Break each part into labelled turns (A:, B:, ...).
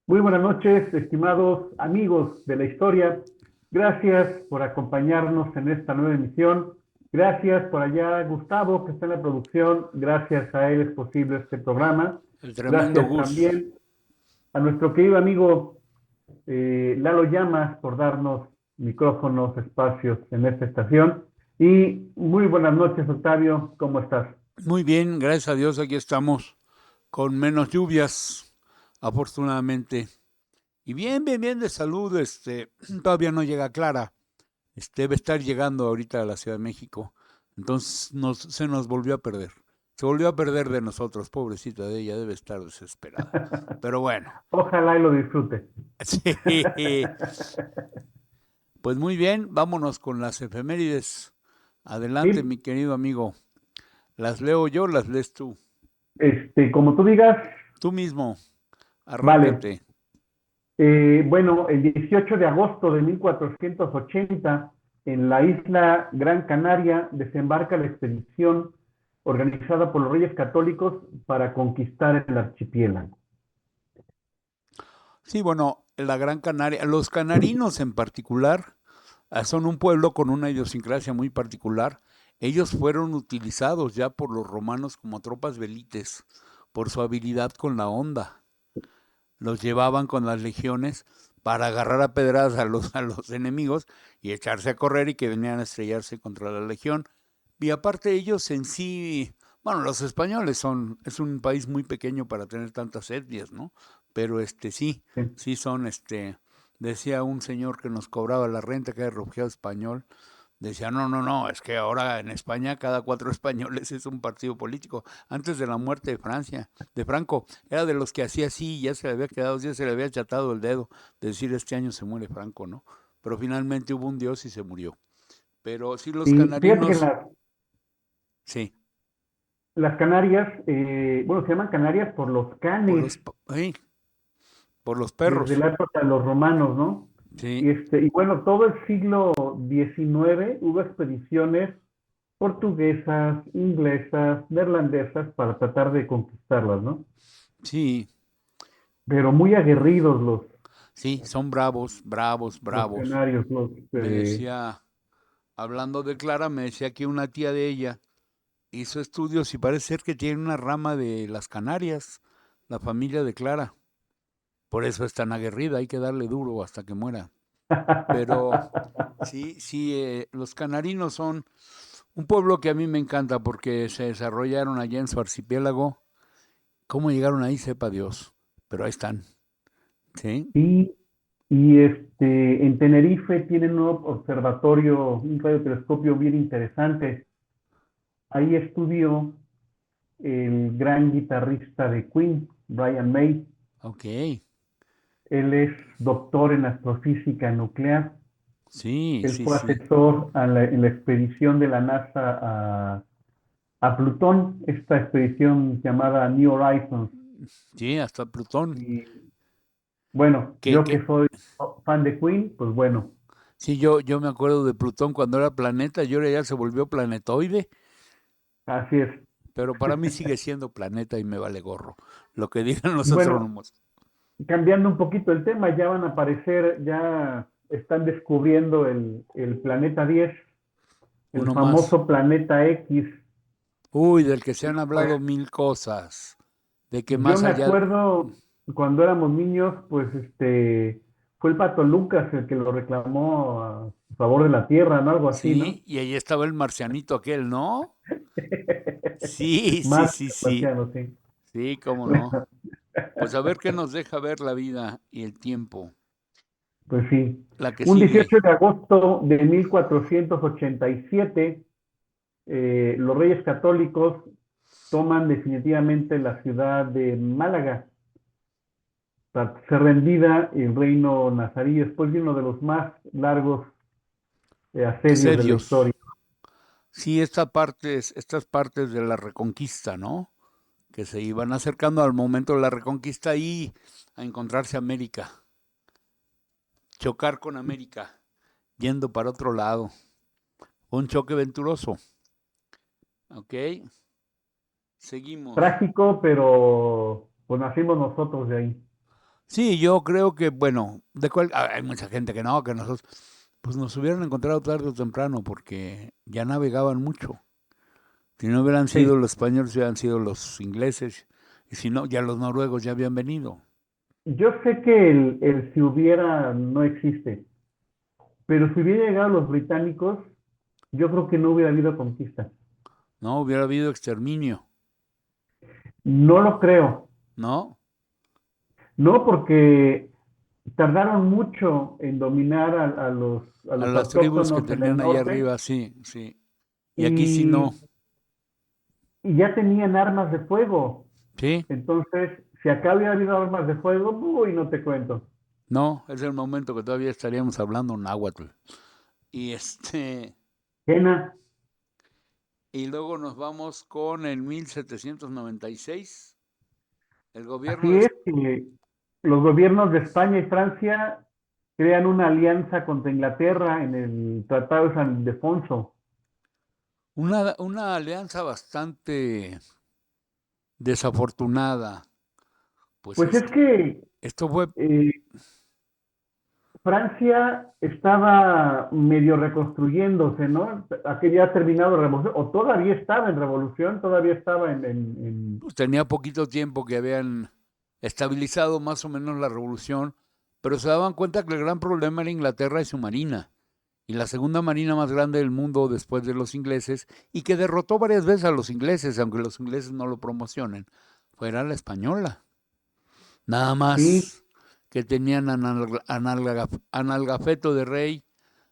A: Muy buenas noches, estimados amigos de la historia. Gracias por acompañarnos en esta nueva emisión. Gracias por allá, Gustavo, que está en la producción. Gracias a él es posible este programa.
B: El tremendo
A: Gracias
B: Gus.
A: también a nuestro querido amigo Lalo Llamas por darnos micrófonos, espacios en esta estación. Y muy buenas noches, Octavio. ¿Cómo estás?
B: Muy bien, gracias a Dios, aquí estamos con menos lluvias, afortunadamente. Y bien de salud, todavía no llega Clara, debe estar llegando ahorita a la Ciudad de México. Entonces se nos volvió a perder. Se volvió a perder de nosotros, pobrecita de ella, debe estar desesperada. Pero bueno,
A: Ojalá y lo disfrute.
B: sí. Pues muy bien, vámonos con las efemérides. Adelante,
A: Sí,
B: mi querido amigo. ¿Las leo yo, las lees tú?
A: como tú digas,
B: Tú mismo,
A: vale.
B: arráncate.
A: Bueno, el 18 de agosto de 1480, en la isla Gran Canaria, desembarca la expedición organizada por los Reyes Católicos para conquistar el archipiélago.
B: Sí, bueno, la Gran Canaria, los canarinos en particular, son un pueblo con una idiosincrasia muy particular. Ellos fueron utilizados ya por los romanos como tropas velites por su habilidad con la honda. Los llevaban con las legiones para agarrar a pedradas a los enemigos y echarse a correr y que venían a estrellarse contra la legión. Y aparte ellos en sí, bueno, los españoles es un país muy pequeño para tener tantas etnias, ¿no? Pero sí,
A: Sí.
B: sí son, decía un señor que nos cobraba la renta, que era refugiado español, decía, no, es que ahora en España cada 4 españoles es un partido político. Antes de la muerte de Francia, de Franco, era de los que hacía así, ya se le había quedado, ya se le había achatado el dedo, de decir, este año se muere Franco, ¿no? Pero finalmente hubo un Dios y se murió. Pero sí los
A: Y fíjate que
B: canarinos, sí,
A: las Canarias, bueno, se llaman Canarias por los
B: por
A: canes,
B: sí, por los
A: desde
B: perros,
A: la época de los romanos, ¿no?
B: sí,
A: Y bueno, todo el siglo XIX hubo expediciones portuguesas, inglesas, neerlandesas para tratar de conquistarlas, ¿no?
B: sí,
A: Pero muy aguerridos
B: sí, son bravos, bravos,
A: los
B: bravos.
A: canarios,
B: Me decía, hablando de Clara, me decía que una tía de ella hizo estudios y parece ser que tiene una rama de las Canarias, la familia de Clara. Por eso es tan aguerrida, hay que darle duro hasta que muera. Pero sí, los canarinos son Un pueblo que a mí me encanta porque se desarrollaron allá en su archipiélago. ¿Cómo llegaron ahí? Sepa Dios. Pero ahí están. ¿Sí?
A: Y en Tenerife tienen un observatorio, un radiotelescopio bien interesante. Ahí estudió el gran guitarrista de Queen, Brian May.
B: Ok.
A: Él es doctor en astrofísica nuclear.
B: Sí,
A: Él
B: sí,
A: fue
B: sí.
A: asesor en la expedición de la NASA a Plutón, esta expedición llamada New Horizons.
B: Sí, hasta Plutón.
A: Y bueno,
B: Que,
A: yo
B: que,
A: que soy fan de Queen, pues bueno,
B: sí, yo me acuerdo de Plutón cuando era planeta y ahora ya se volvió planetoide,
A: así es.
B: pero para mí sigue siendo planeta y me vale gorro lo que digan los
A: Bueno,
B: astrónomos.
A: cambiando un poquito el tema, ya van a aparecer, ya están descubriendo el planeta 10, el
B: Uno más.
A: famoso planeta X.
B: Uy, del que se han
A: Pues
B: hablado mil cosas. De que
A: yo
B: más
A: me
B: allá.
A: acuerdo cuando éramos niños, pues fue el Pato Lucas el que lo reclamó a favor de la Tierra, ¿no? Algo así, ¿no?
B: Sí, y ahí estaba el marcianito aquel, ¿no? Sí, sí,
A: Más
B: sí, sí.
A: marciano, sí.
B: Sí, cómo no.
A: Bueno,
B: Pues a ver qué nos deja ver la vida y el tiempo.
A: pues sí.
B: La que
A: Un
B: sigue.
A: 18 de agosto de 1487, los Reyes Católicos toman definitivamente la ciudad de Málaga para ser rendida el reino nazarí después de uno de los más largos asedios de la
B: Asedios.
A: historia.
B: Sí, estas partes de la Reconquista, ¿no? Que se iban acercando al momento de la Reconquista y a encontrarse América, chocar con América, yendo para otro lado. Un choque venturoso, ¿ok? Seguimos.
A: Trágico, pero pues nacimos nosotros de ahí.
B: Sí, yo creo que, bueno, hay mucha gente que no, que nosotros, pues nos hubieran encontrado tarde o temprano, porque ya navegaban mucho. Si no hubieran
A: Sí,
B: sido los españoles, hubieran sido los ingleses, y si no, ya los noruegos ya habían venido.
A: yo sé que el si hubiera no existe, pero si hubieran llegado los británicos, yo creo que no hubiera habido conquista.
B: No, hubiera habido exterminio,
A: No lo creo.
B: ¿no?
A: No, porque tardaron mucho en dominar a
B: A
A: los
B: las tribus que
A: autóctonos en el
B: tenían allá
A: norte
B: arriba, sí, sí. Y aquí sí no,
A: y, y ya tenían armas de fuego.
B: ¿sí?
A: Entonces, si acá hubiera habido armas de fuego, uy, no te cuento.
B: No, es el momento que todavía estaríamos hablando náhuatl. Y
A: Jena,
B: y luego nos vamos con el 1796. El gobierno
A: así
B: de
A: es que los gobiernos de España y Francia crean una alianza contra Inglaterra en el Tratado de San Ildefonso.
B: una alianza bastante desafortunada. Pues
A: Pues es que
B: esto fue,
A: eh, Francia estaba medio reconstruyéndose, ¿no? Aquella ha terminado la revolución, o todavía estaba en revolución, todavía estaba
B: pues tenía poquito tiempo que habían estabilizado más o menos la revolución, pero se daban cuenta que el gran problema era Inglaterra y su marina, y la segunda marina más grande del mundo después de los ingleses, y que derrotó varias veces a los ingleses, aunque los ingleses no lo promocionen, fuera la española. Nada
A: sí,
B: más que tenían analgafeto de rey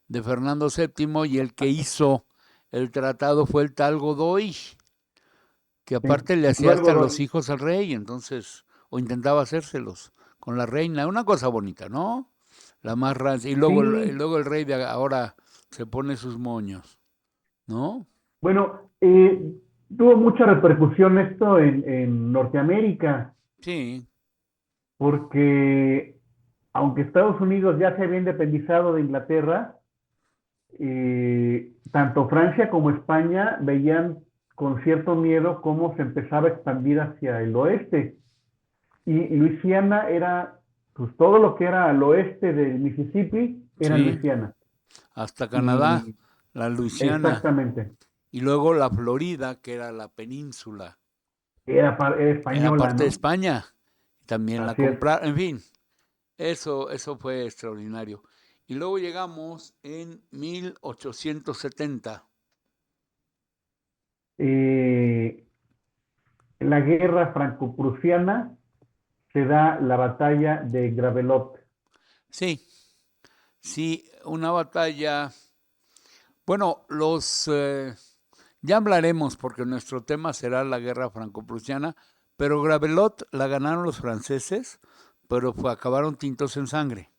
B: de Fernando VII y el que hizo el tratado fue el tal Godoy, que
A: sí,
B: aparte le hacía
A: Manuel
B: hasta los
A: Godoy.
B: hijos al rey, entonces, o intentaba hacérselos con la reina, una cosa bonita, ¿no? La más rancia. Y
A: Sí,
B: luego el rey de ahora se pone sus moños, ¿no?
A: bueno, tuvo mucha repercusión esto en Norteamérica,
B: Sí,
A: porque aunque Estados Unidos ya se había independizado de Inglaterra, tanto Francia como España veían con cierto miedo cómo se empezaba a expandir hacia el oeste. Y Luisiana era, pues todo lo que era al oeste del Mississippi era
B: sí,
A: Luisiana.
B: hasta Canadá,
A: Y
B: la Luisiana,
A: exactamente,
B: y luego la Florida, que era la península,
A: era
B: era
A: española,
B: parte de
A: ¿no?
B: España, también la
A: Así es.
B: compraron, en fin, eso fue extraordinario. Y luego llegamos en 1870.
A: Eh, en la guerra franco-prusiana se da la batalla de Gravelotte.
B: Sí, sí, una batalla. Bueno, ya hablaremos porque nuestro tema será la guerra franco-prusiana, pero Gravelotte la ganaron los franceses, pero acabaron tintos en sangre.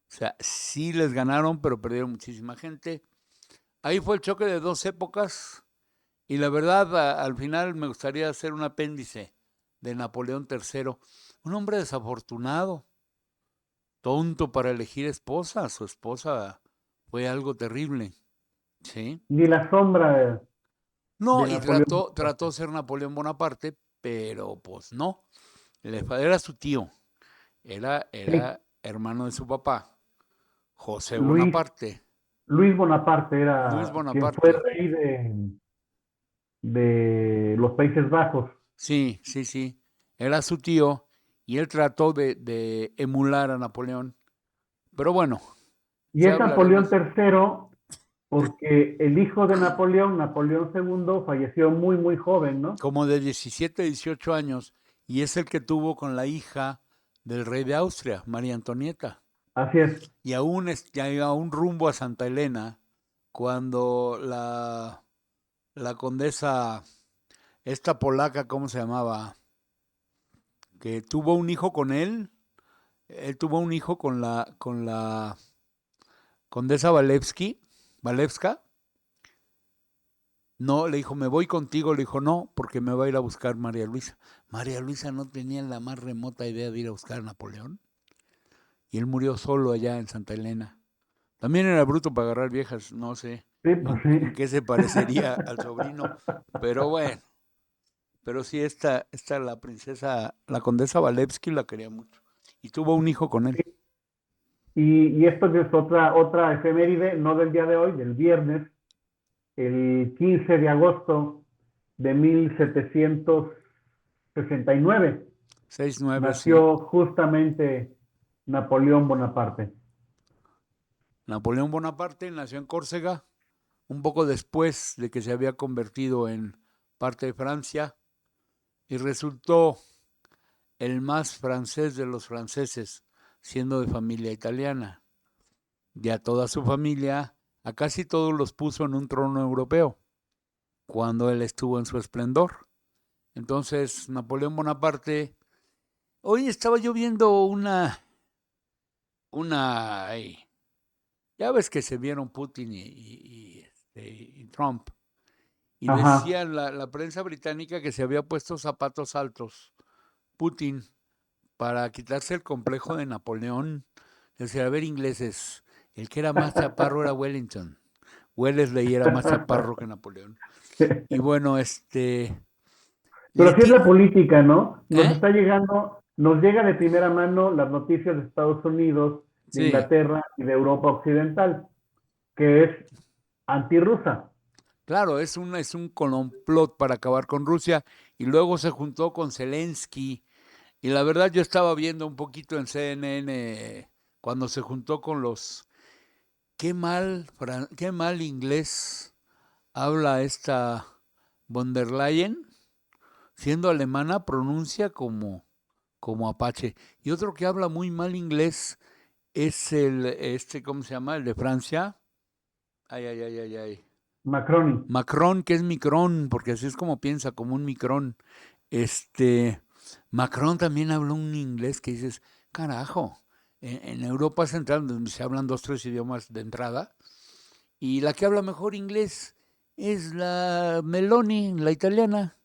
B: O sea, sí les ganaron, pero perdieron muchísima gente. Ahí fue el choque de dos épocas y la verdad, al final me gustaría hacer un apéndice de Napoleón III, un hombre desafortunado, tonto para elegir esposa. Su esposa fue algo terrible, ¿sí?
A: Ni la sombra
B: No,
A: de
B: y
A: Napoleón
B: trató
A: Bonaparte.
B: de ser Napoleón Bonaparte, pero pues no. Era su tío,
A: Sí,
B: era hermano de su papá, José
A: Luis,
B: Bonaparte,
A: Luis Bonaparte
B: Luis
A: era quien fue
B: Bonaparte.
A: rey de los Países Bajos.
B: Sí, sí, sí. Era su tío y él trató de emular a Napoleón. Pero bueno,
A: Y
B: ya
A: es Napoleón
B: hablaremos.
A: III porque el hijo de Napoleón, Napoleón II, falleció muy, muy joven, ¿no?
B: Como de 17, 18 años, y es el que tuvo con la hija del rey de Austria, María Antonieta.
A: Así es.
B: Y aún rumbo a Santa Elena, cuando la condesa, esta polaca, ¿cómo se llamaba? Que tuvo un hijo con él tuvo un hijo con la condesa Walewska. No, le dijo, me voy contigo. Le dijo, no, porque me va a ir a buscar María Luisa. María Luisa no tenía la más remota idea de ir a buscar a Napoleón. Y él murió solo allá en Santa Elena. También era bruto para agarrar viejas, no sé
A: Sí, pues
B: en qué se
A: sí.
B: parecería al sobrino. Pero bueno, pero sí, la princesa, la condesa Walewski la quería mucho. Y tuvo un hijo con él.
A: Y esto es otra efeméride, no del día de hoy, del viernes, el 15 de agosto de 1769
B: 6-9, sí.
A: nació justamente Napoleón Bonaparte.
B: Napoleón Bonaparte nació en Córcega, un poco después de que se había convertido en parte de Francia y resultó el más francés de los franceses, siendo de familia italiana. Y a toda su familia, a casi todos los puso en un trono europeo, cuando él estuvo en su esplendor. Entonces, Napoleón Bonaparte, hoy estaba yo viendo ay, ya ves que se vieron Putin y Trump, y
A: Ajá.
B: decían la prensa británica que se había puesto zapatos altos, Putin, para quitarse el complejo de Napoleón. Decía, a ver, ingleses, el que era más chaparro era Wellington. Wellesley era más chaparro que Napoleón. Y bueno,
A: Pero
B: le
A: así es la
B: ti-
A: política, ¿no? Nos
B: ¿eh?
A: está llegando, nos llega de primera mano las noticias de Estados Unidos, de
B: Sí,
A: Inglaterra y de Europa Occidental, que es antirrusa.
B: claro, es un complot para acabar con Rusia y luego se juntó con Zelensky y la verdad yo estaba viendo un poquito en CNN cuando se juntó con los qué mal inglés habla esta von der Leyen, siendo alemana pronuncia como apache. Y otro que habla muy mal inglés es ¿cómo se llama? El de Francia. Ay, ay, ay, ay, ay.
A: Macron.
B: Macron, que es micrón, porque así es como piensa, como un micrón. Este, Macron también habló un inglés que dices, carajo, en Europa Central, donde se hablan dos, tres idiomas de entrada, y la que habla mejor inglés es la Meloni, la italiana.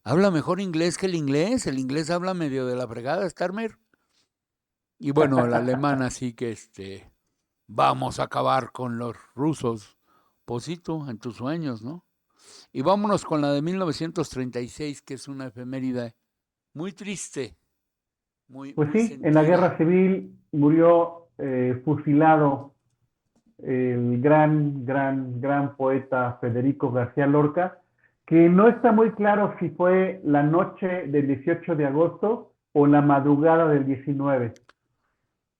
B: Habla mejor inglés que el inglés habla medio de la fregada, Starmer. Y bueno, la alemana sí que vamos a acabar con los rusos. Posito, en tus sueños, ¿no? Y vámonos con la de 1936, que es una efeméride muy triste, muy,
A: Pues
B: muy
A: sí, en la
B: sentida.
A: guerra civil murió fusilado el gran poeta Federico García Lorca, que no está muy claro si fue la noche del 18 de agosto o la madrugada del 19,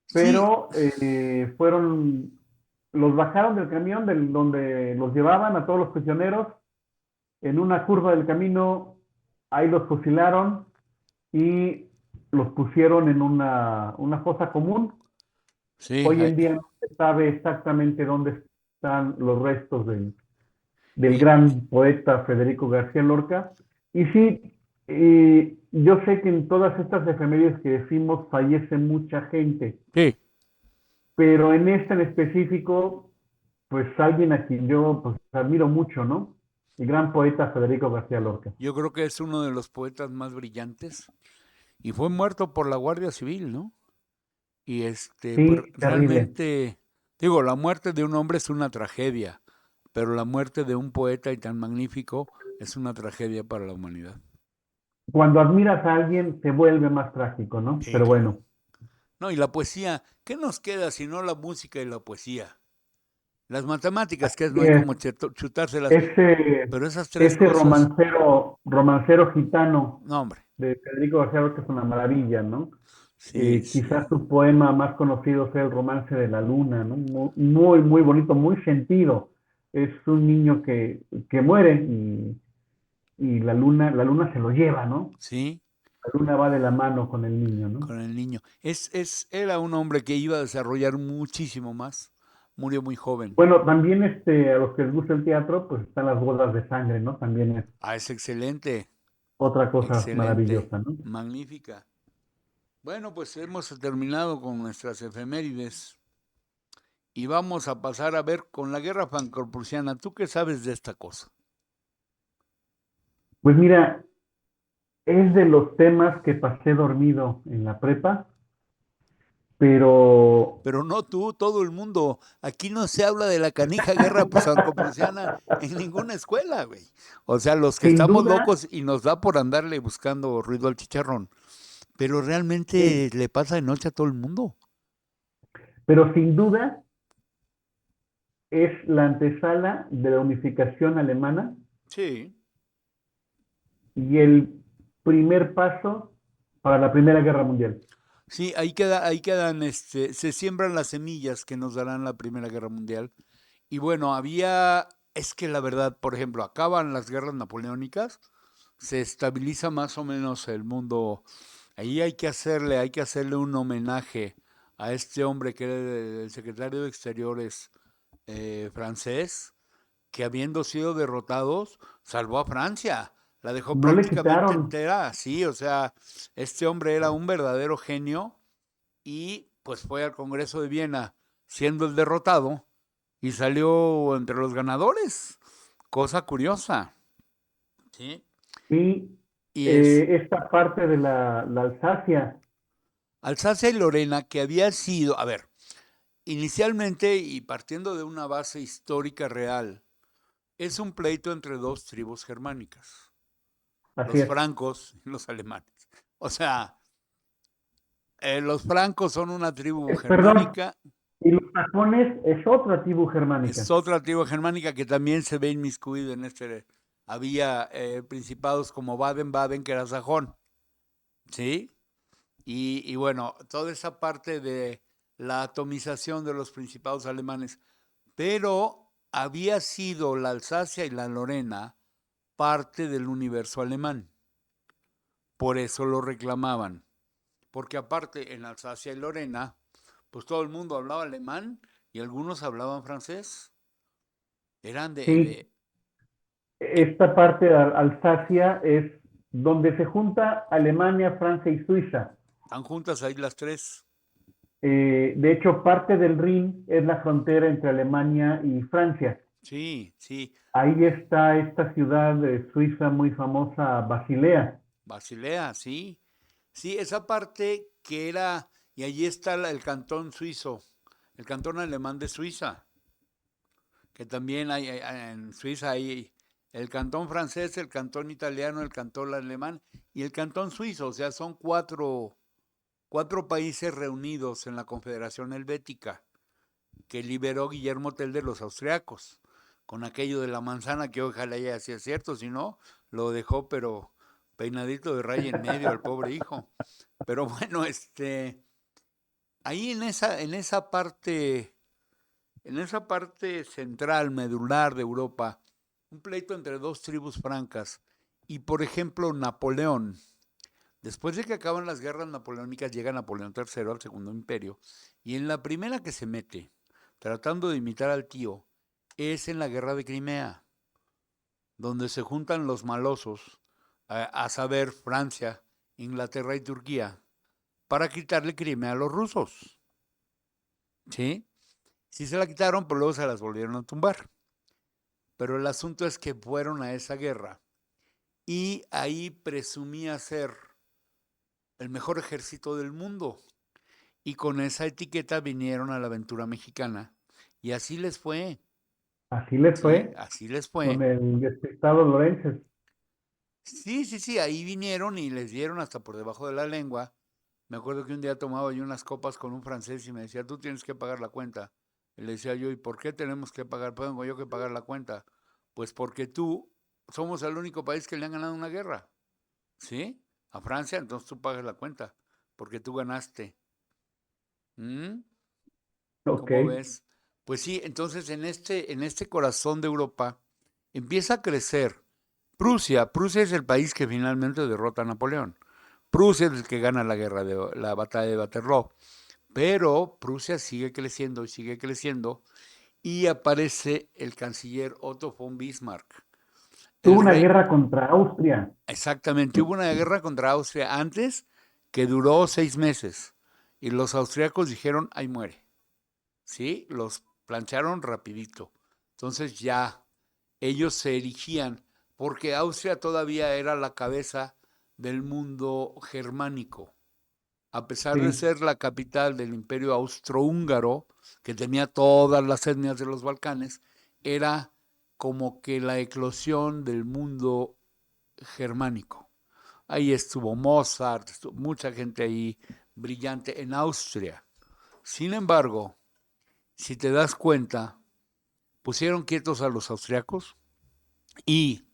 B: Sí,
A: pero los bajaron del camión donde los llevaban a todos los prisioneros En una curva del camino, ahí los fusilaron y los pusieron en una fosa común.
B: Sí,
A: Hoy en día no se sabe exactamente dónde están los restos del
B: y,
A: gran poeta Federico García Lorca. Y sí, yo sé que en todas estas efemérides que decimos fallece mucha gente,
B: sí,
A: pero en esta en específico, pues alguien a quien yo pues, admiro mucho, ¿no? El gran poeta Federico García Lorca.
B: yo creo que es uno de los poetas más brillantes y fue muerto por la Guardia Civil, ¿no? Y pues
A: Sí, terrible.
B: realmente, digo, la muerte de un hombre es una tragedia, pero la muerte de un poeta y tan magnífico es una tragedia para la humanidad.
A: Cuando admiras a alguien se vuelve más trágico, ¿no?
B: Sí,
A: Pero
B: claro.
A: bueno,
B: No, y la poesía, ¿qué nos queda si no la música y la poesía? Las matemáticas, que es, no hay
A: es,
B: como chutárselas,
A: ese,
B: pero esas tres
A: ese
B: cosas,
A: romancero gitano
B: no, hombre,
A: de Federico García Lorca es una maravilla, ¿no?
B: sí,
A: Quizás
B: sí,
A: su poema más conocido sea El romance de la luna, ¿no? Muy, muy bonito, muy sentido. Es un niño que muere y la luna se lo lleva, ¿no?
B: sí,
A: La luna va de la mano con el niño, ¿no?
B: con el niño. Era un hombre que iba a desarrollar muchísimo más, murió muy joven.
A: Bueno, también a los que les gusta el teatro, pues están las bodas de sangre, ¿no? También es
B: Ah, es excelente,
A: otra cosa
B: excelente,
A: maravillosa, ¿no?
B: magnífica. Bueno, pues hemos terminado con nuestras efemérides y vamos a pasar a ver con la guerra franco-prusiana. ¿Tú qué sabes de esta cosa?
A: Pues mira, es de los temas que pasé dormido en la prepa, pero
B: Pero no tú, todo el mundo. Aquí no se habla de la canija guerra franco-prusiana en ninguna escuela, güey. O sea, los que
A: sin
B: estamos
A: duda,
B: locos y nos da por andarle buscando ruido al chicharrón. Pero
A: sí,
B: realmente le pasa de noche a todo el mundo.
A: pero sin duda es la antesala de la unificación alemana
B: Sí.
A: y el primer paso para la Primera Guerra Mundial.
B: Sí, ahí quedan, se siembran las semillas que nos darán la Primera Guerra Mundial. Y bueno, es que la verdad, por ejemplo, acaban las guerras napoleónicas, se estabiliza más o menos el mundo. Ahí hay que hacerle un homenaje a este hombre que era el secretario de Exteriores francés, que habiendo sido derrotados, salvó a Francia, la dejó
A: No le
B: prácticamente
A: quitaron,
B: entera, sí, o sea, este hombre era un verdadero genio y pues fue al Congreso de Viena siendo el derrotado y salió entre los ganadores, cosa curiosa, ¿sí?
A: y
B: Y es
A: esta parte de la Alsacia,
B: Alsacia y Lorena, que había sido, a ver, inicialmente y partiendo de una base histórica real, es un pleito entre dos tribus germánicas,
A: así
B: los
A: es.
B: francos y los alemanes. O sea, los francos son una tribu
A: Perdón,
B: germánica,
A: y los sajones es otra tribu
B: es
A: germánica.
B: otra tribu germánica que también se ve inmiscuida en este. Había principados como Baden-Baden, que era sajón, ¿sí? Y bueno, toda esa parte de la atomización de los principados alemanes. Pero había sido la Alsacia y la Lorena parte del universo alemán. Por eso lo reclamaban. Porque aparte en Alsacia y Lorena, pues todo el mundo hablaba alemán y algunos hablaban francés. Eran
A: Sí, esta parte de Alsacia es donde se junta Alemania, Francia y Suiza.
B: están juntas ahí las tres.
A: De hecho, parte del Rin es la frontera entre Alemania y Francia.
B: Sí, sí.
A: Ahí está esta ciudad de Suiza muy famosa, Basilea.
B: Basilea, sí. Sí, esa parte que era, y allí está el cantón suizo, el cantón alemán de Suiza, que también en Suiza hay el cantón francés, el cantón italiano, el cantón alemán y el cantón suizo, o sea, son cuatro países reunidos en la Confederación Helvética que liberó Guillermo Tell de los austriacos, con aquello de la manzana que ojalá ya sea cierto, si no, lo dejó pero peinadito de raya en medio al pobre hijo. Pero bueno, ahí en esa parte central, medular de Europa, un pleito entre dos tribus francas. Y por ejemplo, Napoleón, después de que acaban las guerras napoleónicas, llega Napoleón III al Segundo Imperio, y en la primera que se mete, tratando de imitar al tío, es en la Guerra de Crimea, donde se juntan los malosos, a saber, Francia, Inglaterra y Turquía, para quitarle Crimea a los rusos. ¿Sí? Sí se la quitaron, pero luego se las volvieron a tumbar. Pero el asunto es que fueron a esa guerra y ahí presumía ser el mejor ejército del mundo. Y con esa etiqueta vinieron a la aventura mexicana. Y así les fue.
A: Así les
B: Sí,
A: fue
B: así les
A: con
B: fue.
A: el despistado Lorences.
B: Sí, ahí vinieron y les dieron hasta por debajo de la lengua. Me acuerdo que un día tomaba yo unas copas con un francés y me decía, tú tienes que pagar la cuenta. Y le decía yo, ¿y por qué tenemos que pagar? ¿Pues tengo yo que pagar la cuenta? Pues porque somos el único país que le han ganado una guerra. ¿Sí? A Francia, entonces tú pagas la cuenta, porque tú ganaste. ¿Mm?
A: Ok.
B: ¿Cómo ves? Pues sí, entonces en este corazón de Europa empieza a crecer Prusia es el país que finalmente derrota a Napoleón. Prusia es el que gana la batalla de Waterloo. Pero Prusia sigue creciendo y aparece el canciller Otto von Bismarck.
A: Tuvo
B: El
A: una
B: rey,
A: guerra contra Austria.
B: exactamente, hubo una guerra contra Austria antes que duró 6 meses y los austriacos dijeron, ahí muere. ¿Sí? Los plancharon rapidito. Entonces ya ellos se erigían, porque Austria todavía era la cabeza del mundo germánico. A pesar de
A: Sí.
B: ser la capital del imperio austrohúngaro, que tenía todas las etnias de los Balcanes, era como que la eclosión del mundo germánico. Ahí estuvo Mozart, estuvo mucha gente ahí brillante en Austria. Sin embargo, si te das cuenta, pusieron quietos a los austriacos y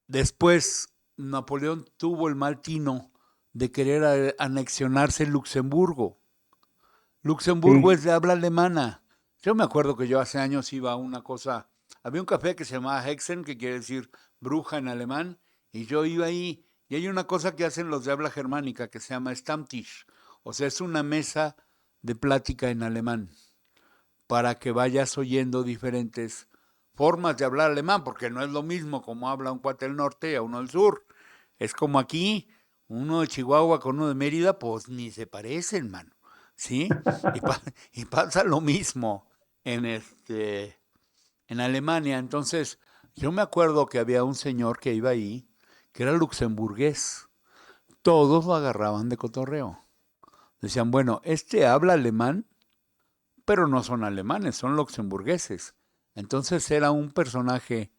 B: después Napoleón tuvo el mal tino de querer anexionarse Luxemburgo. Luxemburgo
A: Sí.
B: es de habla alemana. Yo me acuerdo que yo hace años iba a una cosa, había un café que se llamaba Hexen, que quiere decir bruja en alemán, y yo iba ahí, y hay una cosa que hacen los de habla germánica que se llama Stammtisch, o sea, es una mesa de plática en alemán, para que vayas oyendo diferentes formas de hablar alemán, porque no es lo mismo como habla un cuate del norte a uno del sur. Es como aquí, uno de Chihuahua con uno de Mérida, pues ni se parecen, mano. ¿Sí? Y, y pasa lo mismo en Alemania. Entonces, yo me acuerdo que había un señor que iba ahí, que era luxemburgués. Todos lo agarraban de cotorreo. Decían, bueno, este habla alemán, pero no son alemanes, son luxemburgueses. Entonces era un personaje,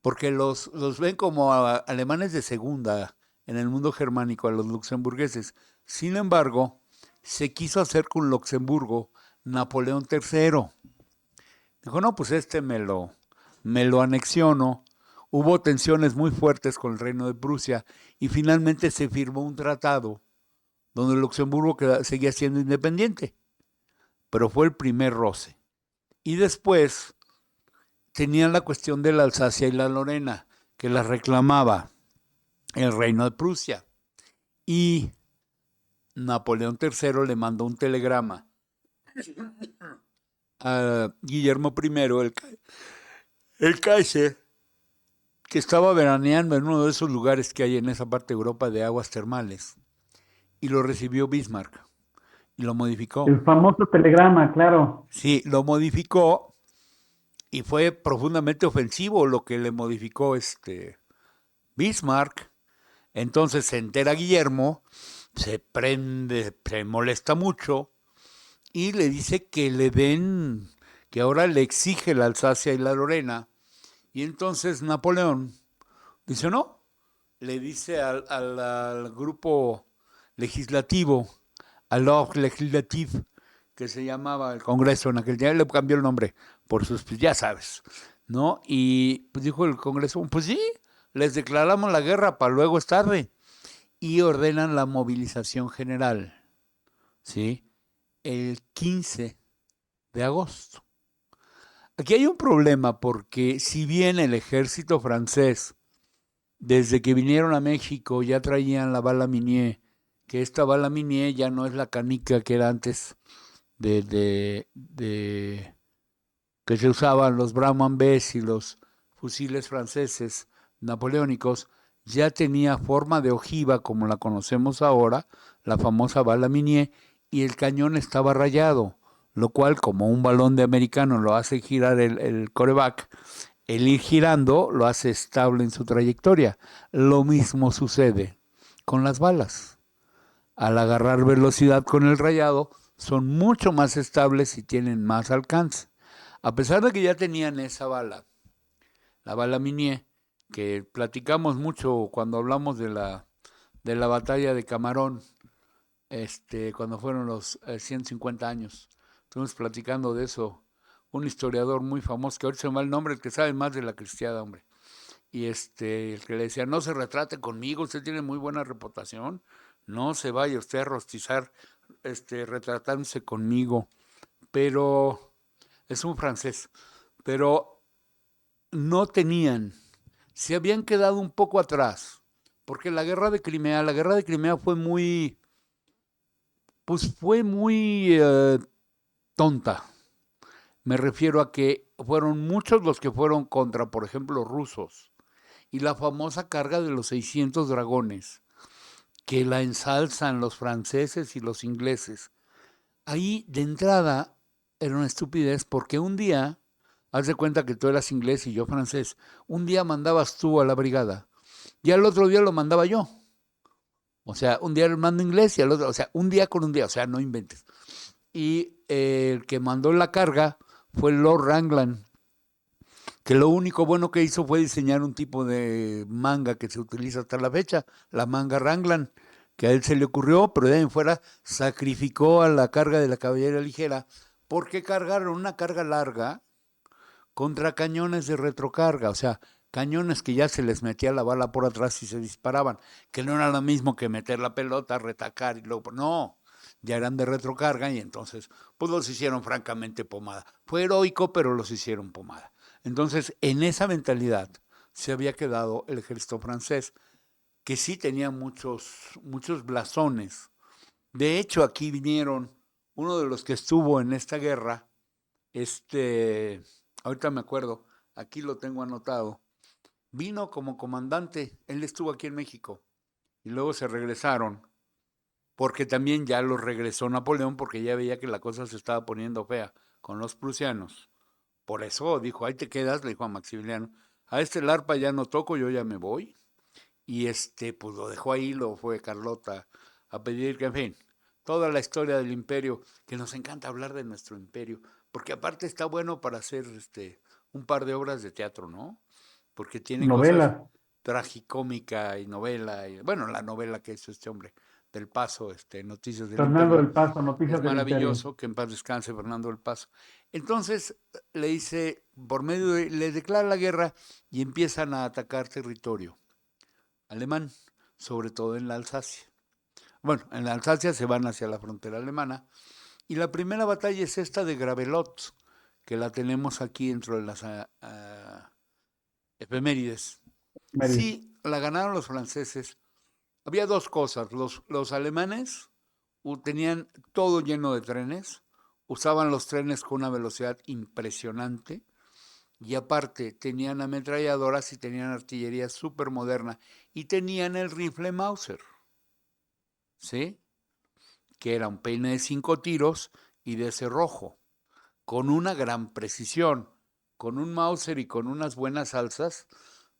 B: porque los ven como alemanes de segunda en el mundo germánico, a los luxemburgueses. Sin embargo, se quiso hacer con Luxemburgo Napoleón III. Dijo, no, pues me lo anexiono. Hubo tensiones muy fuertes con el reino de Prusia y finalmente se firmó un tratado donde Luxemburgo seguía siendo independiente, pero fue el primer roce. Y después tenían la cuestión de la Alsacia y la Lorena, que la reclamaba el reino de Prusia. Y Napoleón III le mandó un telegrama a Guillermo I, el Kaiser, que estaba veraneando en uno de esos lugares que hay en esa parte de Europa de aguas termales, y lo recibió Bismarck y lo modificó.
A: El famoso telegrama, claro.
B: Sí, lo modificó y fue profundamente ofensivo lo que le modificó Bismarck. Entonces se entera Guillermo, se prende, se molesta mucho y le dice que le den, que ahora le exige la Alsacia y la Lorena. Y entonces Napoleón dice no, le dice al grupo legislativo, al Ordre Legislatif, que se llamaba el Congreso en aquel día, le cambió el nombre por sus, pues ya sabes, ¿no? Y pues dijo el Congreso, pues sí, les declaramos la guerra, para luego es tarde. Y ordenan la movilización general, ¿sí? El 15 de agosto. Aquí hay un problema porque si bien el ejército francés, desde que vinieron a México, ya traían la bala Minié, que esta bala Minié ya no es la canica que era antes de que se usaban los Brahman Bess y los fusiles franceses napoleónicos, ya tenía forma de ojiva como la conocemos ahora, la famosa bala Minié, y el cañón estaba rayado, lo cual, como un balón de americano lo hace girar el coreback, el ir girando lo hace estable en su trayectoria. Lo mismo sucede con las balas. Al agarrar velocidad con el rayado, son mucho más estables y tienen más alcance. A pesar de que ya tenían esa bala, la bala Minié, que platicamos mucho cuando hablamos de la batalla de Camarón, cuando fueron los 150 años. Estuvimos platicando de eso. Un historiador muy famoso, que ahorita se me va el nombre, el que sabe más de la cristiada, hombre. Y el que le decía, no se retrate conmigo, usted tiene muy buena reputación, no se vaya usted a rostizar retratándose conmigo. Pero es un francés. Pero no tenían, se habían quedado un poco atrás, porque la guerra de Crimea fue muy, pues fue muy tonta. Me refiero a que fueron muchos los que fueron contra, por ejemplo, rusos. Y la famosa carga de los 600 dragones, que la ensalzan los franceses y los ingleses. Ahí, de entrada, era una estupidez porque un día, haz de cuenta que tú eras inglés y yo francés, un día mandabas tú a la brigada y al otro día lo mandaba yo. O sea, un día el mando inglés y al otro, o sea, un día con un día, o sea, no inventes. Y el que mandó la carga fue Lord Raglan, que lo único bueno que hizo fue diseñar un tipo de manga que se utiliza hasta la fecha, la manga Raglan, que a él se le ocurrió, pero de ahí en fuera sacrificó a la carga de la caballería ligera porque cargaron una carga larga contra cañones de retrocarga, o sea, cañones que ya se les metía la bala por atrás y se disparaban, que no era lo mismo que meter la pelota, retacar y luego, no, ya eran de retrocarga y entonces, pues los hicieron francamente pomada. Fue heroico, pero los hicieron pomada. Entonces, en esa mentalidad se había quedado el ejército francés, que sí tenía muchos blasones. De hecho, aquí vinieron uno de los que estuvo en esta guerra, ahorita me acuerdo, aquí lo tengo anotado, vino como comandante, él estuvo aquí en México y luego se regresaron, porque también ya los regresó Napoleón porque ya veía que la cosa se estaba poniendo fea con los prusianos. Por eso dijo, ahí te quedas, le dijo a Maximiliano, a el arpa ya no toco, yo ya me voy. Y pues lo dejó ahí, lo fue Carlota a pedir que, en fin, toda la historia del imperio, que nos encanta hablar de nuestro imperio, porque aparte está bueno para hacer un par de obras de teatro, ¿no? Porque tiene cosas
A: Novelas.
B: tragicómica y novela, y, bueno, la novela que hizo este hombre del Paso, Noticias del
A: Fernando
B: Imperio,
A: del Paso,
B: es
A: Noticias del Imperio.
B: maravilloso, que en paz descanse Fernando del Paso. Entonces le dice, le declara la guerra y empiezan a atacar territorio alemán, sobre todo en la Alsacia. Bueno, en la Alsacia se van hacia la frontera alemana y la primera batalla es esta de Gravelotte, que la tenemos aquí dentro de las efemérides.
A: Mérida.
B: Sí, la ganaron los franceses. Había dos cosas. Los alemanes tenían todo lleno de trenes, usaban los trenes con una velocidad impresionante y aparte tenían ametralladoras y tenían artillería súper moderna y tenían el rifle Mauser, ¿sí? Que era un peine de 5 tiros y de cerrojo, con una gran precisión, con un Mauser y con unas buenas alzas.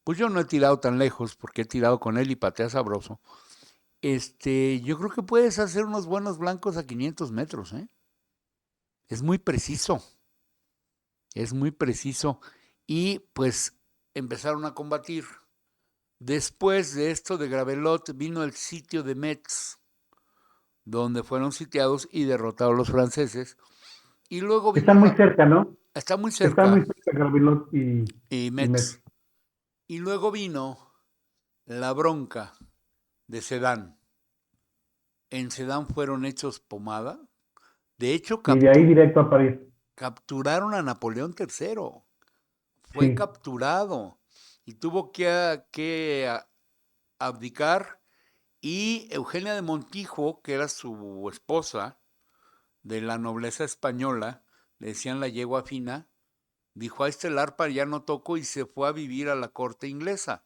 B: Pues yo no he tirado tan lejos porque he tirado con él y patea sabroso. Yo creo que puedes hacer unos buenos blancos a 500 metros, ¿eh? Es muy preciso, es muy preciso. Y pues empezaron a combatir. Después de esto de Gravelotte vino el sitio de Metz, donde fueron sitiados y derrotados los franceses. Y luego vino
A: Están muy
B: la...
A: cerca, ¿no?
B: Está muy
A: Están muy
B: cerca,
A: cerca Gravilot
B: y
A: y Metz.
B: Metz. Y luego vino la bronca de Sedán. En Sedán fueron hechos pomada. De hecho,
A: Y de ahí directo a París.
B: capturaron a Napoleón III. Fue
A: Sí,
B: capturado y tuvo que abdicar. Y Eugenia de Montijo, que era su esposa de la nobleza española, le decían la yegua fina, dijo: a este el arpa ya no toco, y se fue a vivir a la corte inglesa.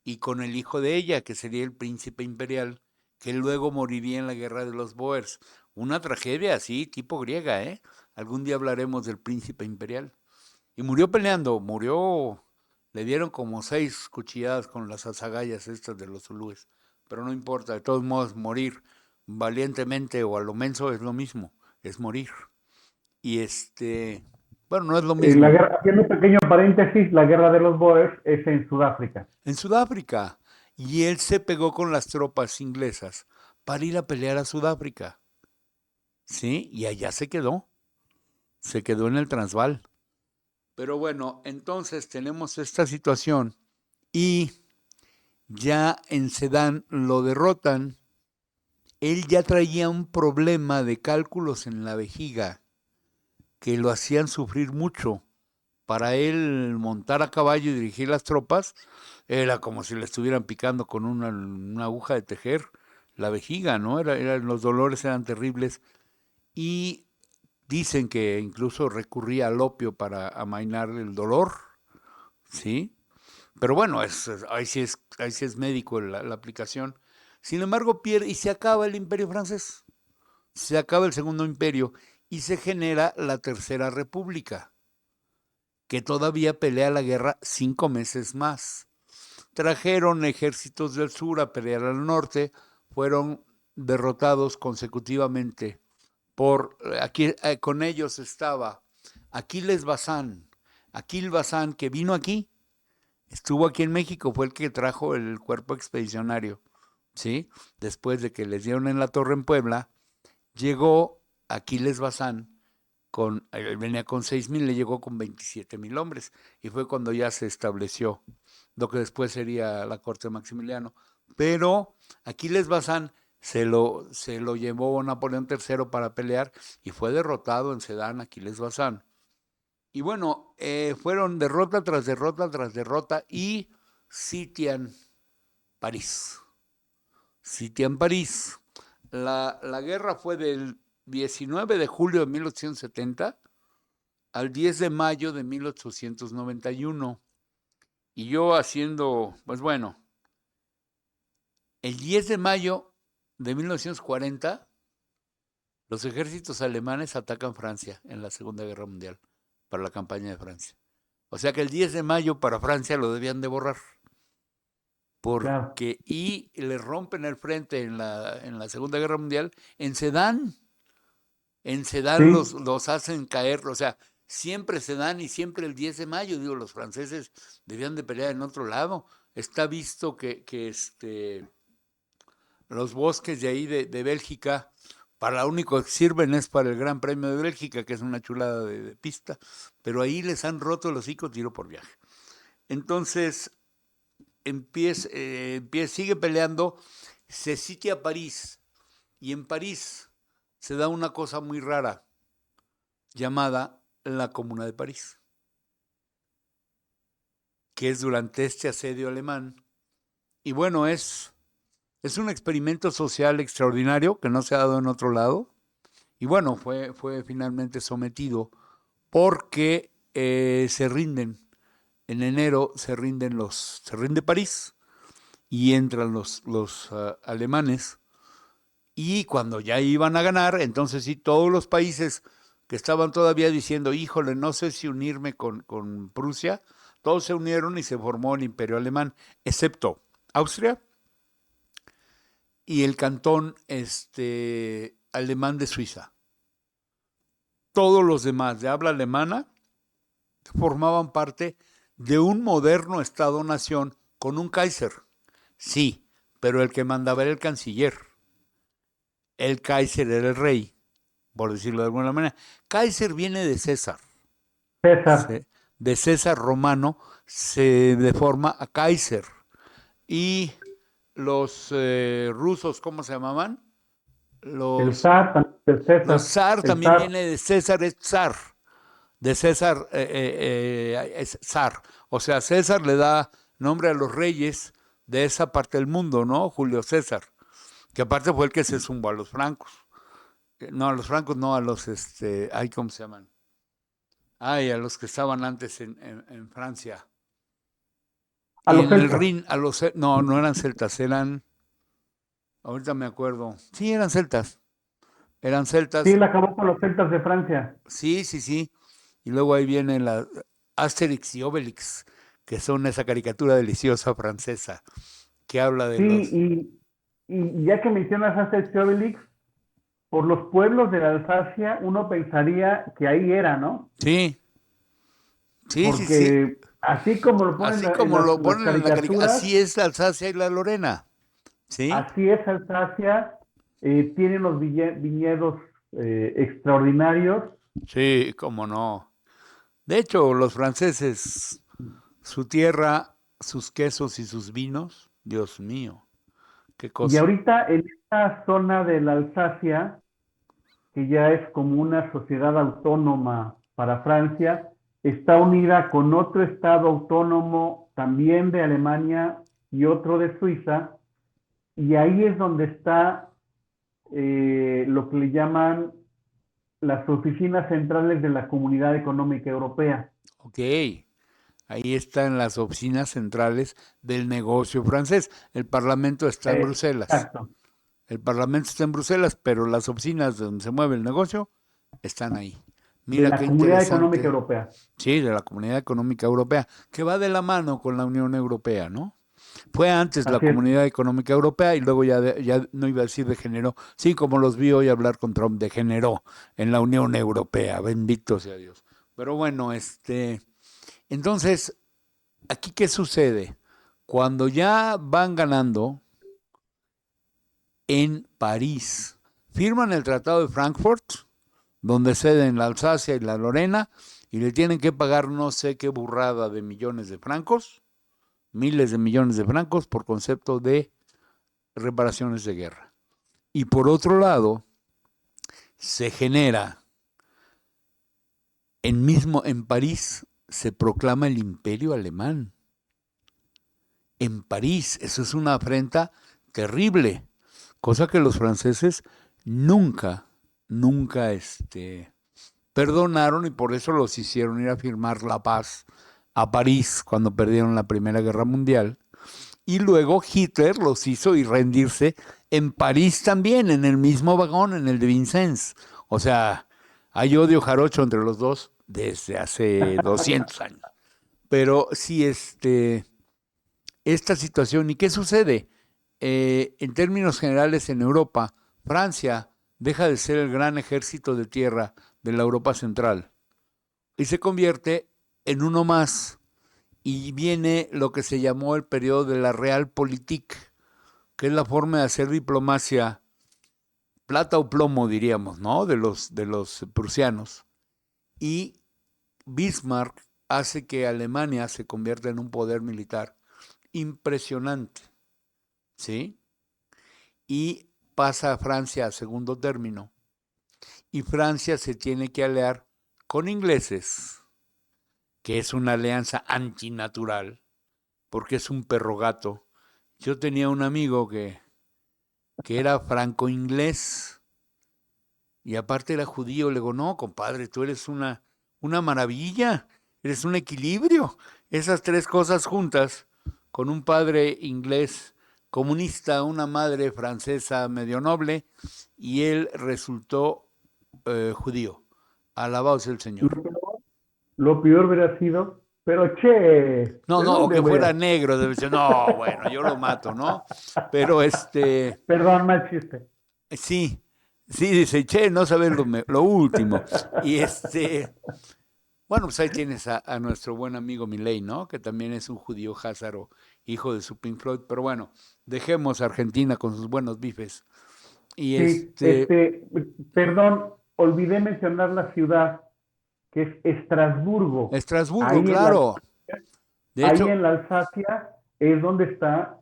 B: Y con el hijo de ella, que sería el príncipe imperial, que luego moriría en la guerra de los Boers. Una tragedia así, tipo griega, ¿eh? Algún día hablaremos del príncipe imperial. Y murió peleando, le dieron como 6 cuchilladas con las azagallas estas de los zulúes. Pero no importa, de todos modos, morir valientemente o a lo menso es lo mismo, es morir. Y bueno, no es lo mismo.
A: haciendo un pequeño paréntesis, la guerra de los Boers es en Sudáfrica.
B: En Sudáfrica. Y él se pegó con las tropas inglesas para ir a pelear a Sudáfrica. ¿Sí? Y allá se quedó. Se quedó en el Transvaal. Pero bueno, entonces tenemos esta situación y ya en Sedán lo derrotan. Él ya traía un problema de cálculos en la vejiga que lo hacían sufrir mucho. Para él montar a caballo y dirigir las tropas era como si le estuvieran picando con una aguja de tejer la vejiga, ¿no? Los dolores eran terribles y dicen que incluso recurría al opio para amainar el dolor, ¿sí? Pero bueno, ahí sí es médico la aplicación. Sin embargo, pierde y se acaba el imperio francés, se acaba el segundo imperio y se genera la tercera república, que todavía pelea la guerra 5 meses más. Trajeron ejércitos del sur a pelear al norte, fueron derrotados consecutivamente aquí, con ellos estaba Aquiles Bazán, Aquil Bazán, que vino aquí, estuvo aquí en México, fue el que trajo el cuerpo expedicionario, ¿sí? Después de que les dieron en la torre en Puebla, llegó Aquiles Bazán, él venía con 6,000, le llegó con 27,000 hombres, y fue cuando ya se estableció lo que después sería la corte de Maximiliano. Pero Aquiles Bazán se lo llevó Napoleón III para pelear y fue derrotado en Sedán Aquiles Bazán. Y bueno, fueron derrota tras derrota tras derrota y sitian París. Sitian París. La guerra fue del 19 de julio de 1870 al 10 de mayo de 1891. Y yo haciendo, pues bueno, el 10 de mayo de 1940, los ejércitos alemanes atacan Francia en la Segunda Guerra Mundial para la campaña de Francia. O sea que el 10 de mayo para Francia lo debían de borrar.
A: Claro.
B: Y le rompen el frente en la Segunda Guerra Mundial en Sedán. En Sedán
A: Sí,
B: los hacen caer, o sea, siempre Sedán y siempre el 10 de mayo, digo, los franceses debían de pelear en otro lado. Está visto que los bosques de ahí de Bélgica, para lo único que sirven es para el Gran Premio de Bélgica, que es una chulada de pista, pero ahí les han roto el hocico tiro por viaje. Entonces, sigue peleando, se sitia París, y en París se da una cosa muy rara, llamada la Comuna de París, que es durante este asedio alemán. Y bueno, es un experimento social extraordinario que no se ha dado en otro lado. Y bueno, fue finalmente sometido porque se rinden. En enero se rinde París y entran los alemanes. Y cuando ya iban a ganar, entonces sí, todos los países que estaban todavía diciendo, híjole, no sé si unirme con Prusia, todos se unieron y se formó el Imperio Alemán, excepto Austria y el cantón alemán de Suiza. Todos los demás de habla alemana formaban parte de un moderno Estado-nación con un Kaiser. Sí, pero el que mandaba era el canciller. El Kaiser era el rey, por decirlo de alguna manera. Kaiser viene de César.
A: César,
B: Se- de César romano se deforma a Kaiser. Y los rusos, ¿cómo se llamaban?
A: el
B: Los,
A: zar, también el
B: los
A: César,
B: zar
A: el
B: también
A: zar,
B: viene de César, es zar. de César, es zar. O sea, César le da nombre a los reyes de esa parte del mundo, ¿no? Julio César, que aparte fue el que se zumbó a los francos. No, a los francos no, a los, ay, ¿cómo se llaman? Ay, a los que estaban antes en Francia.
A: A
B: Y
A: los
B: en el
A: celtas.
B: Rin, no, no eran celtas, ahorita me acuerdo, sí, eran
A: Sí,
B: celtas,
A: él acabó con los celtas de Francia.
B: sí, sí, sí. Y luego ahí viene la Asterix y Obelix, que son esa caricatura deliciosa francesa, que habla de
A: Sí,
B: los...
A: y ya que mencionas Asterix y Obelix, por los pueblos de la Alsacia, uno pensaría que ahí era, ¿no?
B: Sí, sí, sí, sí.
A: Porque así como lo ponen
B: Así
A: en
B: como lo
A: las
B: ponen en la caricatura,
A: caricaturas,
B: así es la Alsacia y la Lorena, ¿sí?
A: así es Alsacia, tiene unos viñedos extraordinarios.
B: Sí, cómo no. De hecho, los franceses, su tierra, sus quesos y sus vinos, Dios mío, qué
A: Y
B: cosa.
A: ahorita en esta zona de la Alsacia, que ya es como una sociedad autónoma para Francia, está unida con otro estado autónomo también de Alemania y otro de Suiza, y ahí es donde está lo que le llaman las oficinas centrales de la Comunidad Económica Europea.
B: Ok, ahí están las oficinas centrales del negocio francés. El Parlamento está en Bruselas.
A: Exacto,
B: El Parlamento está en Bruselas, pero las oficinas donde se mueve el negocio están ahí.
A: de
B: Mira
A: la
B: qué
A: Comunidad Económica
B: interesante.
A: Europea.
B: Sí, de la Comunidad Económica Europea, que va de la mano con la Unión Europea, ¿no? Fue antes la
A: Así es.
B: Comunidad Económica Europea y luego ya, ya no iba a decir degeneró. Sí, como los vi hoy hablar con Trump, degeneró en la Unión Europea. Bendito sea Dios. Pero bueno, entonces, ¿aquí qué sucede? Cuando ya van ganando en París, firman el Tratado de Frankfurt, donde ceden la Alsacia y la Lorena, y le tienen que pagar no sé qué burrada de millones de francos, miles de millones de francos por concepto de reparaciones de guerra. Y por otro lado, se genera en París se proclama el Imperio Alemán. En París, eso es una afrenta terrible, cosa que los franceses nunca, nunca perdonaron y por eso los hicieron ir a firmar la paz a París cuando perdieron la Primera Guerra Mundial. Y luego Hitler los hizo ir rendirse en París también, en el mismo vagón, en el de Vincennes. O sea, hay odio jarocho entre los dos desde hace 200 años. Pero sí, esta situación, ¿y qué sucede? En términos generales en Europa, Francia deja de ser el gran ejército de tierra de la Europa central y se convierte en uno más. Y viene lo que se llamó el periodo de la Realpolitik, que es la forma de hacer diplomacia, plata o plomo diríamos, ¿no? De los prusianos. Y Bismarck hace que Alemania se convierta en un poder militar impresionante, ¿sí? Y pasa a Francia a segundo término. Y Francia se tiene que aliar con ingleses, que es una alianza antinatural, porque es un perro gato. Yo tenía un amigo que era franco-inglés y aparte era judío. Le digo, no, compadre, tú eres una maravilla, eres un equilibrio. Esas tres cosas juntas, con un padre inglés comunista, una madre francesa medio noble, y él resultó judío. Alabado sea el
A: Lo
B: Señor.
A: peor, lo peor hubiera sido, pero che,
B: No,
A: ¿de
B: no, o
A: dónde
B: que
A: voy
B: fuera
A: a...?
B: negro, debe ser, no, bueno, yo lo mato, ¿no? Pero
A: Perdón, mal chiste.
B: sí, sí, dice, che, no sabes lo último. Y bueno, pues ahí tienes a nuestro buen amigo Milei, ¿no? Que también es un judío házaro, hijo de su Pink Floyd. Pero bueno, dejemos a Argentina con sus buenos bifes. Y
A: Sí, perdón, olvidé mencionar la ciudad, que es Estrasburgo.
B: Estrasburgo,
A: Ahí en la,
B: claro. De
A: ahí
B: hecho,
A: en la Alsacia es donde están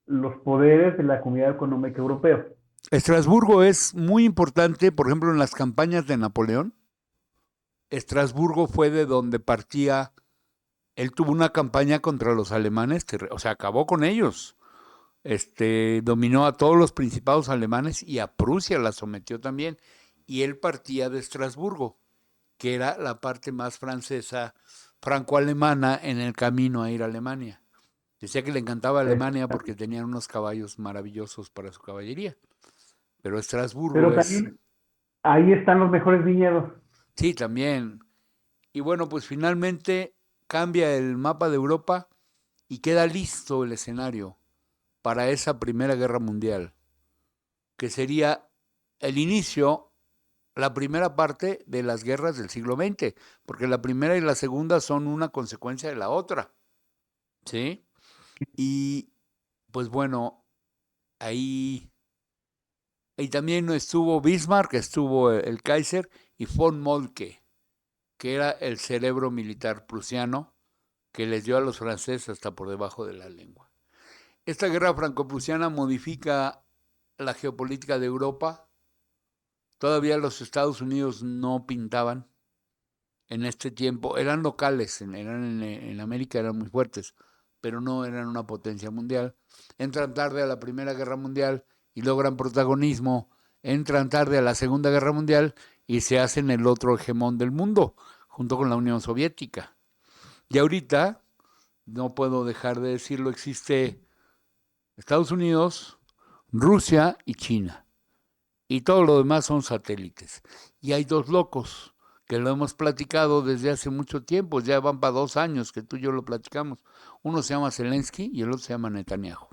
A: los poderes de la Comunidad Económica Europea.
B: Estrasburgo es muy importante, por ejemplo, en las campañas de Napoleón. Estrasburgo fue de donde partía. Él tuvo una campaña contra los alemanes, o sea, acabó con ellos. Dominó a todos los principados alemanes y a Prusia la sometió también. Y él partía de Estrasburgo, que era la parte más francesa, franco-alemana, en el camino a ir a Alemania. Decía que le encantaba Alemania porque tenían unos caballos maravillosos para su caballería. Pero Estrasburgo
A: Pero
B: es,
A: también ahí están los mejores viñedos.
B: sí, también. Y bueno, pues finalmente cambia el mapa de Europa y queda listo el escenario para esa Primera Guerra Mundial, que sería el inicio, la primera parte de las guerras del siglo XX, porque la primera y la segunda son una consecuencia de la otra, ¿sí? Y pues bueno, ahí, ahí también estuvo Bismarck, estuvo el Kaiser y von Moltke, que era el cerebro militar prusiano que les dio a los franceses hasta por debajo de la lengua. Esta guerra franco-prusiana modifica la geopolítica de Europa. Todavía los Estados Unidos no pintaban en este tiempo. Eran locales, en América eran muy fuertes, pero no eran una potencia mundial. Entran tarde a la Primera Guerra Mundial y logran protagonismo. Entran tarde a la Segunda Guerra Mundial y se hacen el otro hegemón del mundo, junto con la Unión Soviética. Y ahorita, no puedo dejar de decirlo, existe Estados Unidos, Rusia y China. Y todo lo demás son satélites. Y hay dos locos que lo hemos platicado desde hace mucho tiempo, ya van para 2 años que tú y yo lo platicamos. Uno se llama Zelensky y el otro se llama Netanyahu.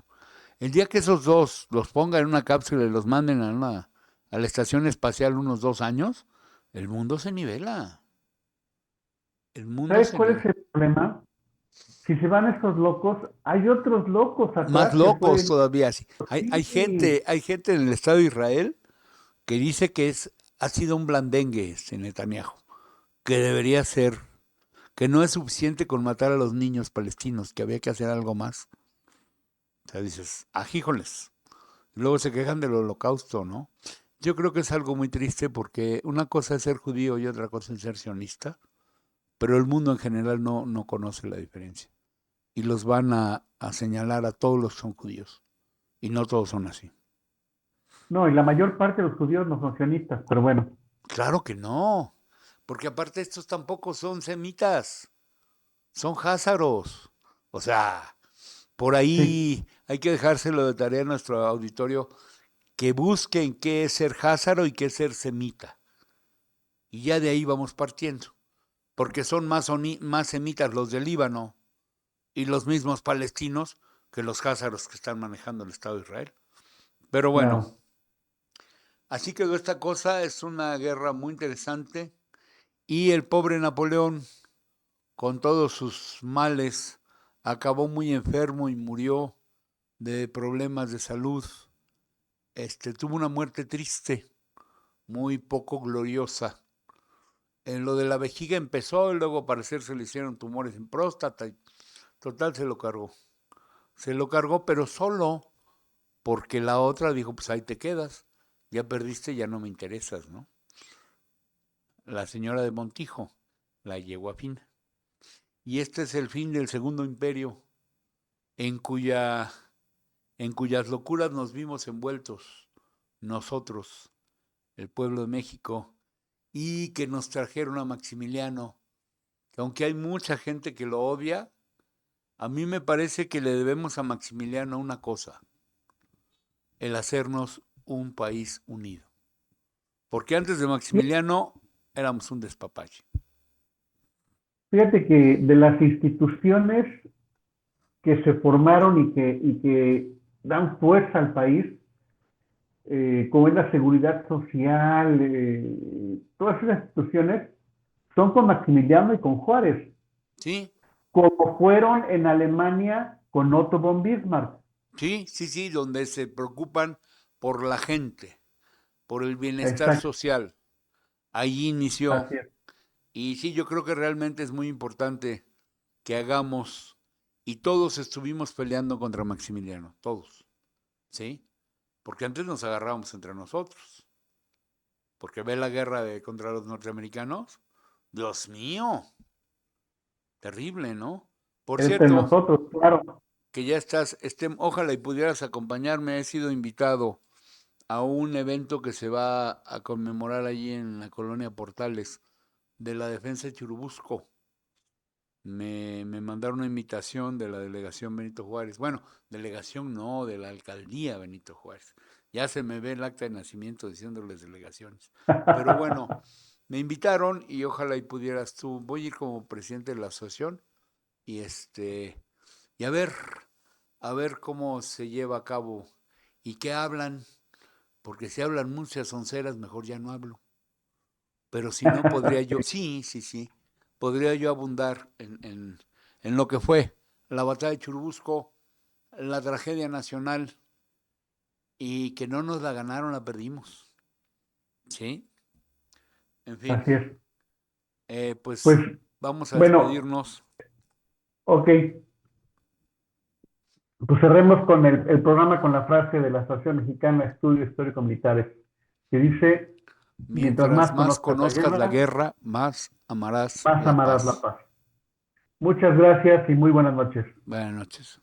B: El día que esos dos los pongan en una cápsula y los manden a la estación espacial unos 2 años, el mundo se nivela. El mundo
A: ¿Sabes
B: se
A: cuál es
B: nivela.
A: el problema? Si se van estos locos, hay otros locos
B: Más
A: atrás que
B: locos
A: pueden...
B: todavía. Sí.
A: Sí,
B: Hay gente en el Estado de Israel que dice que ha sido un blandengue Netanyahu, que debería ser, que no es suficiente con matar a los niños palestinos, que había que hacer algo más. O sea, dices, ajíjoles. Luego se quejan del holocausto, ¿no? Yo creo que es algo muy triste porque una cosa es ser judío y otra cosa es ser sionista, pero el mundo en general no conoce la diferencia. Y los van a señalar a todos los que son judíos. Y no todos son así.
A: no, y la mayor parte de los judíos no son sionistas, pero bueno,
B: Claro que no, porque aparte estos tampoco son semitas, son házaros. O sea, por
A: sí.
B: ahí hay que dejárselo de tarea a nuestro auditorio que busquen qué es ser házaro y qué es ser semita. Y ya de ahí vamos partiendo, porque son más semitas los del Líbano y los mismos palestinos que los házaros que están manejando el Estado de Israel. Pero bueno,
A: Claro.
B: así quedó esta cosa, es una guerra muy interesante y el pobre Napoleón, con todos sus males, acabó muy enfermo y murió de problemas de salud. Tuvo una muerte triste, muy poco gloriosa. En lo de la vejiga empezó y luego al parecer se le hicieron tumores en próstata y total se lo cargó. Se lo cargó, pero solo porque la otra dijo, pues ahí te quedas, ya perdiste, ya no me interesas, ¿no? La señora de Montijo la llegó a fin. Y este es el fin del Segundo Imperio, en cuya en cuyas locuras nos vimos envueltos nosotros, el pueblo de México, y que nos trajeron a Maximiliano, que aunque hay mucha gente que lo odia, a mí me parece que le debemos a Maximiliano una cosa, el hacernos un país unido. Porque antes de Maximiliano éramos un despapalle.
A: Fíjate que de las instituciones que se formaron y que dan fuerza al país, como es la seguridad social, todas esas instituciones son con Maximiliano y con Juárez,
B: ¿Sí?
A: como fueron en Alemania con Otto von Bismarck.
B: Sí, sí, sí, donde se preocupan por la gente, por el bienestar
A: Exacto,
B: social. Allí inició.
A: así es.
B: Y sí, yo creo que realmente es muy importante que hagamos, y todos estuvimos peleando contra Maximiliano, todos, ¿sí? Porque antes nos agarrábamos entre nosotros, porque ve la guerra contra los norteamericanos, Dios mío, terrible, ¿no? Por
A: Entre
B: cierto,
A: nosotros, claro.
B: que ya estás, ojalá y pudieras acompañarme, he sido invitado a un evento que se va a conmemorar allí en la colonia Portales de la defensa de Churubusco. Me mandaron una invitación de la delegación Benito Juárez. Bueno, delegación no, de la alcaldía Benito Juárez. Ya se me ve el acta de nacimiento diciéndoles delegaciones. Pero bueno, me invitaron y ojalá y pudieras tú. Voy a ir como presidente de la asociación y y a ver cómo se lleva a cabo y qué hablan, porque si hablan muchas onceras, mejor ya no hablo. Pero si no, podría yo, sí, podría yo abundar en lo que fue la batalla de Churubusco, la tragedia nacional, y que no nos la ganaron, la perdimos. ¿Sí? En fin,
A: Así es. Pues,
B: pues vamos a
A: bueno,
B: despedirnos.
A: ok. Pues cerremos con el programa con la frase de la Asociación Mexicana de Estudios Histórico-Militares, que dice, mientras
B: Mientras
A: más
B: más
A: conozcas la
B: conozcas la
A: guerra,
B: guerra, más amarás
A: más
B: la
A: amarás la
B: paz.
A: paz. Muchas gracias y muy buenas noches.
B: Buenas noches.